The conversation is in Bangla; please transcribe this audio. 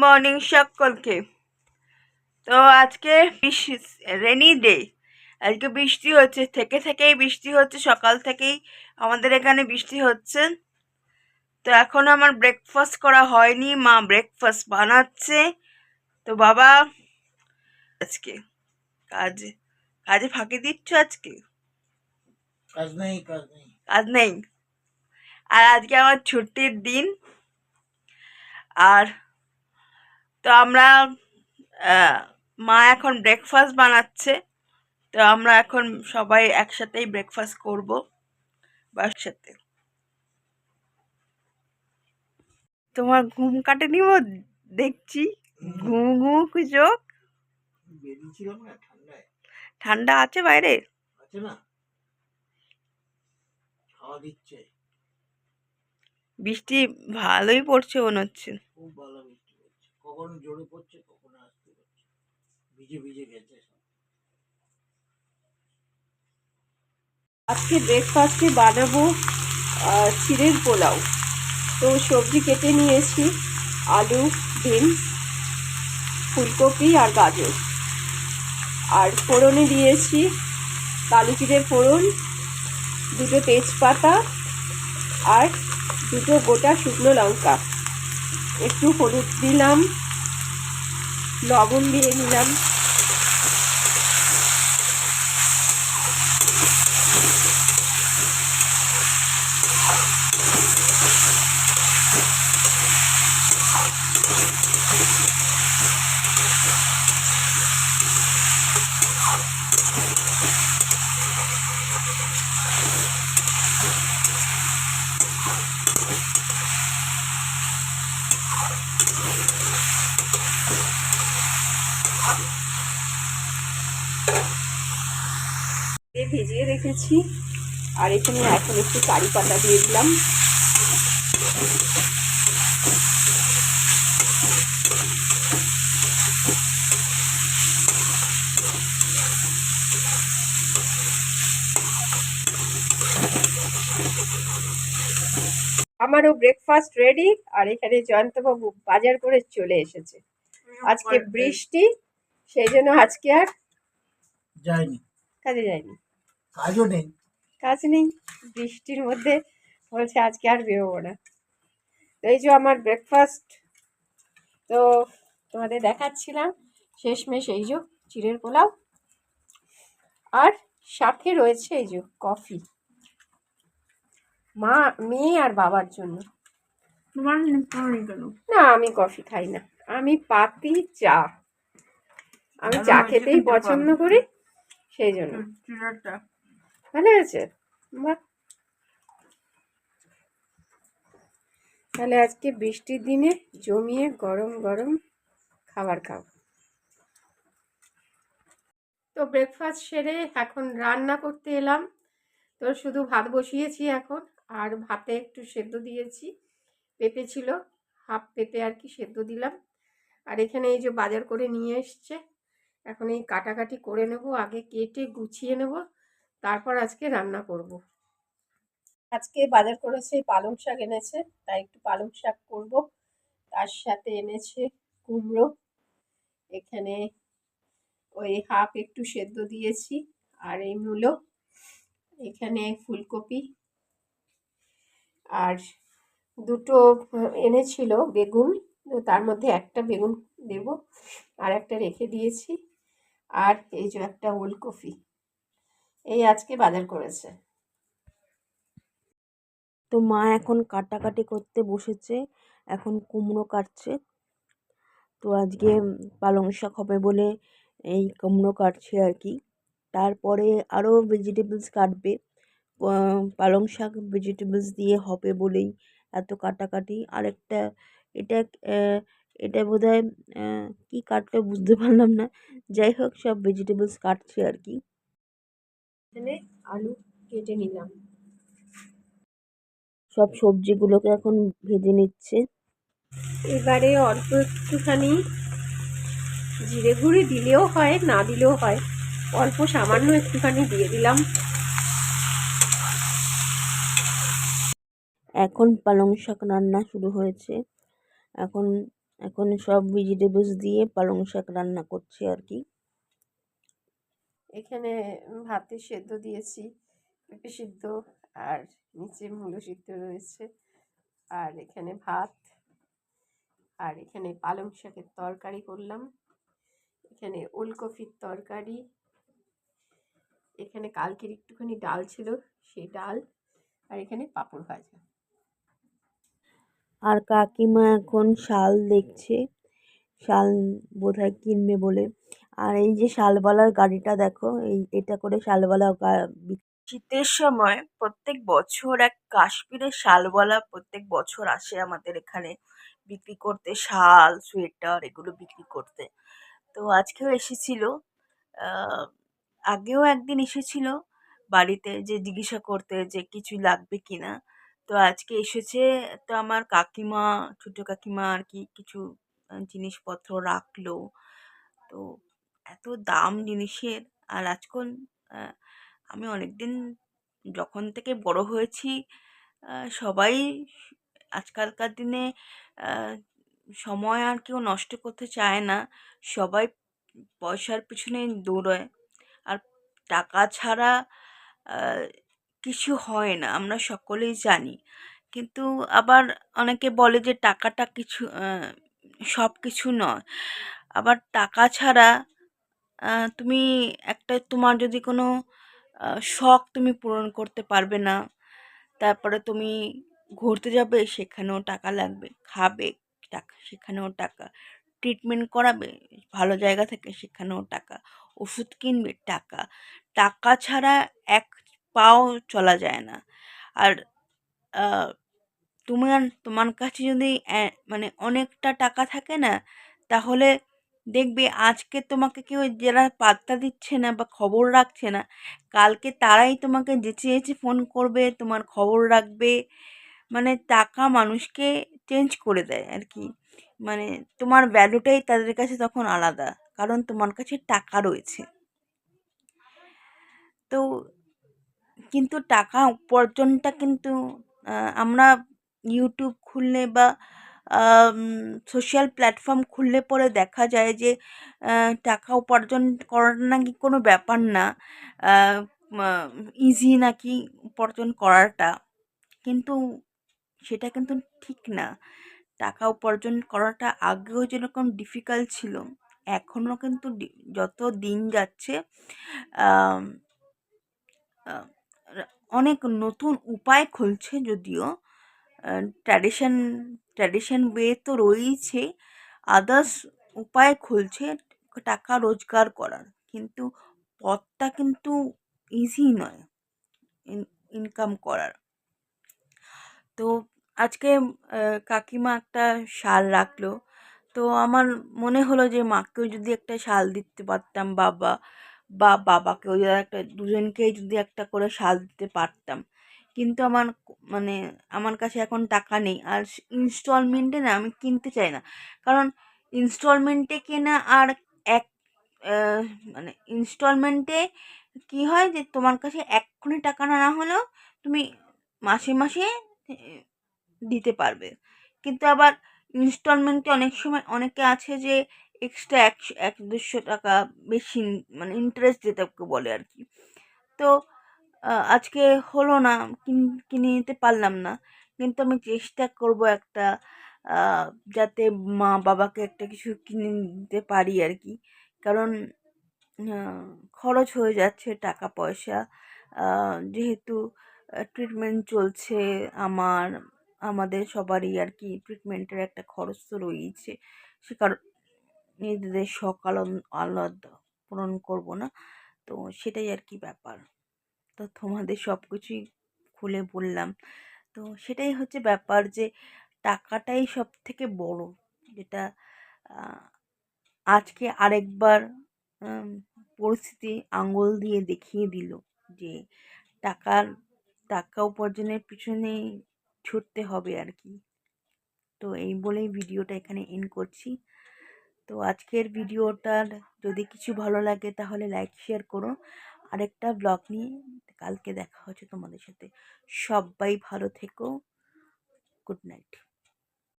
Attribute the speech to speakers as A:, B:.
A: মর্নিং সকলকে। তো আজকে রেনি ডে, আজকে বৃষ্টি হচ্ছে, থেকেই বৃষ্টি হচ্ছে, সকাল থেকেই আমাদের এখানে বৃষ্টি হচ্ছে। তো এখন আমার ব্রেকফাস্ট করা হয়নি, মা ব্রেকফাস্ট বানাচ্ছে। তো বাবা আজকে কাজে কাজে ফাঁকি দিচ্ছ? আজকে
B: কাজ নেই
A: কাজ নেই, আর আজকে আমার ছুটির দিন। আর তো আমরা মা এখন ব্রেকফাস্ট বানাচ্ছে, তো আমরা এখন সবাই একসাথেই ব্রেকফাস্ট করব একসাথে। তোমার ঘুম কাটেনি? দেখছি ঘুম ঘুম চোখ।
B: বেরিয়েছিলাম না ঠান্ডায়,
A: ঠান্ডা আছে বাইরে?
B: আছে না, হাওয়া দিচ্ছে,
A: বৃষ্টি ভালোই পড়ছে মনে হচ্ছে।
B: খুব ভালো বৃষ্টি পড়ছে, কখন জোরে পড়ছে কখন আস্তে পড়ছে, ভিজে ভিজে গেছে সব।
C: আজকে ব্রেকফাস্টে বানাবো চিড়ের পোলাও। তো সবজি কেটে নিয়েছি, আলু, বিন, ফুলকপি আর গাজর। আর ফোড়নে দিয়েছি কালো জিরের ফোড়ন, দুটো তেজপাতা আর দুটো গোটা শুকনো লঙ্কা। একটু হলুদ দিলাম, লবণ দিয়ে নিলাম। ভিজিয়ে রেখেছি, আর এখানে এখন একটু কারি পাতা দিয়ে দিলাম। আমারও ব্রেকফাস্ট রেডি। আর এখানে জয়ন্তবাবু বাজার করে চলে এসেছে। আজকে বৃষ্টি, সেই জন্য আজকে আর
B: যায়নি,
C: কাজে যায়নি।
B: কাজও নেই,
C: কাজ নেই, বৃষ্টির মধ্যে বলছে আজকে আর বেরোবো না। তো এই যে আমার ব্রেকফাস্ট, তো তোমাদের দেখাচ্ছিলাম। শেষমেশ এই যে চিড়ের পোলাও, আর সাথে রয়েছে এই যে কফি, মা, মেয়ে আর বাবার জন্য। না, আমি কফি খাই না, আমি পাতি চা। আমি চা খেতেই পছন্দ করি, সেই জন্য। ভালো আছে, বাহ। তাহলে আজকে বৃষ্টির দিনে জমিয়ে গরম গরম খাবার খাও। তো ব্রেকফাস্ট সেরে এখন রান্না করতে এলাম। তো শুধু ভাত বসিয়েছি এখন, আর ভাতে একটু সেদ্ধ দিয়েছি, পেঁপে ছিল, হাফ পেঁপে আর কি সেদ্ধ দিলাম। আর এখানে এই যে বাজার করে নিয়ে এসছে, এখন এই কাটাকাটি করে নেব, আগে কেটে গুছিয়ে নেব, তারপর আজকে রান্না করব। আজকে বাজার করেছে পালং শাক এনেছে, তাই একটু পালং শাক করব। তার সাথে এনেছে কুমড়ো, এখানে ওই হাফ একটু সেদ্ধ দিয়েছি। আর এই মূলো, এখানে ফুলকপি, আর দুটো এনেছিল বেগুন, তার মধ্যে একটা বেগুন দেব, আর একটা রেখে দিয়েছি। আর এই যে একটা ওলকপি, এই আজকে বাজার করেছে।
A: তো মা এখন কাটাকাটি করতে বসেছে, এখন কুমড়ো কাটছে। তো আজকে পালং শাক হবে বলে এই কুমড়ো কাটছে আর কি। তারপরে আরও ভেজিটেবলস কাটবে, পালং শাক ভেজিটেবলস দিয়ে হবে বলেই এত কাটাকাটি। আরেকটা এটা এটা বোধহয় কী কাটলে বুঝতে পারলাম না, যাই হোক সব ভেজিটেবলস কাটছে আর কি।
C: এখানে আলু কেটে নিলাম,
A: সব সবজিগুলোকে এখন ভেজে নিচ্ছে।
C: এবারে অল্প একটুখানি জিরে গুঁড়ি দিলেও হয়, না দিলেও হয়, অল্প সামান্য একটুখানি দিয়ে দিলাম।
A: এখন পালং শাক রান্না শুরু হয়েছে। এখন এখন সব ভেজিটেবলস দিয়ে পালং শাক রান্না করছে আর কি।
C: এখানে ভাতে সেদ্ধ দিয়েছি, পেঁপে সিদ্ধ, আর নিচে মূলো সিদ্ধ রয়েছে, আর এখানে ভাত, আর এখানে পালং শাকের তরকারি করলাম, এখানে ওলকপির তরকারি, এখানে কালকের একটুখানি ডাল ছিল সেই ডাল, আর এখানে পাঁপড় ভাজা।
A: আর কাকিমা এখন শাল দেখছে, শাল বোধহয় কিনবে বলে। আর এই যে শালবালার গাড়িটা দেখো, এটা করে শালবালা শীতের সময় প্রত্যেক বছর এক কাশ্মীরের শালওয়ালা প্রত্যেক বছর আসে আমাদের এখানে বিক্রি করতে, শাল সোয়েটার এগুলো বিক্রি করতে। তো আজকেও এসেছিল, আহ, আগেও একদিন এসেছিল বাড়িতে যে জিজ্ঞাসা করতে যে কিছু লাগবে কিনা। তো আজকে এসেছে। তো আমার কাকিমা, ছোট কাকিমা আর কি কিছু জিনিসপত্র রাখলো। তো এত দাম জিনিসের। আর আজকাল আমি অনেকদিন যখন থেকে বড় হয়েছি, সবাই আজকালকার দিনে আহ, সময় আর কেউ নষ্ট করতে চায় না। সবাই পয়সার পিছনে দৌড়ায়। আর টাকা ছাড়া আহ, কিছু হয় না, আমরা সকলেই জানি। কিন্তু আবার অনেকে বলে যে টাকাটা কিছু সব কিছু নয়। আবার টাকা ছাড়া তুমি একটা তোমার যদি কোনো শখ তুমি পূরণ করতে পারবে না। তারপরে তুমি ঘুরতে যাবে, সেখানেও টাকা লাগবে। খাবে, টাকা, সেখানেও টাকা। ট্রিটমেন্ট করাবে ভালো জায়গা থেকে, সেখানেও টাকা। ওষুধ কিনবে, টাকা। টাকা ছাড়া এক পাও চলা যায় না। আর আহ, তোমার কাছে যদি মানে অনেকটা টাকা থাকে না, তাহলে দেখবে আজকে তোমাকে কেউ যারা পাত্তা দিচ্ছে না বা খবর রাখছে না, কালকে তারাই তোমাকে যেচে যেচে ফোন করবে, তোমার খবর রাখবে। মানে টাকা মানুষকে চেঞ্জ করে দেয় আর কি। মানে তোমার ভ্যালুটাই তাদের কাছে তখন আলাদা, কারণ তোমার কাছে টাকা রয়েছে। তো কিন্তু টাকা উপার্জনটা কিন্তু আমরা ইউটিউব খুললে বা সোশ্যাল প্ল্যাটফর্ম খুললে পরে দেখা যায় যে টাকা উপার্জন করাটা নাকি কোনো ব্যাপার না, ইজি নাকি উপার্জন করাটা। কিন্তু সেটা কিন্তু ঠিক না। টাকা উপার্জন করাটা আগেও যেরকম ডিফিকাল্ট ছিল, এখনও কিন্তু যত দিন যাচ্ছে আম, আহ, অনেক নতুন উপায় খুলছে। যদিও ট্র্যাডিশন ট্র্যাডিশন ওয়ে তো রয়েছে, আদার্স উপায় খুলছে টাকা রোজগার করার। কিন্তু পথটা কিন্তু ইজি নয় ইনকাম করার। তো আজকে কাকিমা একটা শাল রাখলো। তো আমার মনে হলো যে মাকেও যদি একটা শাল দিতে পারতাম, বা বাবাকেও যদি একটা, দুজনকেই যদি একটা করে শাল দিতে পারতাম। কিন্তু মানে আমার কাছে এখন টাকা নেই। আর ইনস্টলমেন্টে না আমি কিনতে চাই না, কারণ ইনস্টলমেন্টে কেনা আর এক আহ, মানে ইনস্টলমেন্টে কি হয় যে তোমার কাছে এক্ষুনি টাকা না হলেও তুমি মাসে মাসে দিতে পারবে। কিন্তু আবার ইনস্টলমেন্টে অনেক সময় অনেকে আছে যে এক্সট্রা 100-200 টাকা বেশি, মানে ইন্টারেস্ট যেটা বলে আর কি। তো আজকে হলো না, কিনে নিতে পারলাম না। কিন্তু আমি চেষ্টা করব একটা, আহ, যাতে মা বাবাকে একটা কিছু কিনে দিতে পারি আর কি। কারণ খরচ হয়ে যাচ্ছে টাকা পয়সা, যেহেতু ট্রিটমেন্ট চলছে আমার, আমাদের সবারই আর কি ট্রিটমেন্টের একটা খরচ তো রয়েছে। সে কারণ নিজেদের সকাল আলাদা পূরণ করব না। তো সেটাই আর কি ব্যাপার। তো তোমাদের সব কিছুই খুলে বললাম। তো সেটাই হচ্ছে ব্যাপার যে টাকাটাই সব থেকে বড়, যেটা আহ, আজকে আরেকবার উম, পরিস্থিতি আঙ্গুল দিয়ে দেখিয়ে দিল যে টাকার টাকা উপার্জনের পিছনেই ছুটতে হবে আর কি। তো এই বলেই ভিডিওটা এখানে এন্ড করছি। তো আজকের ভিডিওটার যদি কিছু ভালো লাগে তাহলে লাইক শেয়ার করো। আরেকটা ব্লগ নিয়ে কালকে দেখা হচ্ছে তোমাদের সাথে। সবাই ভালো থেকো। Good night.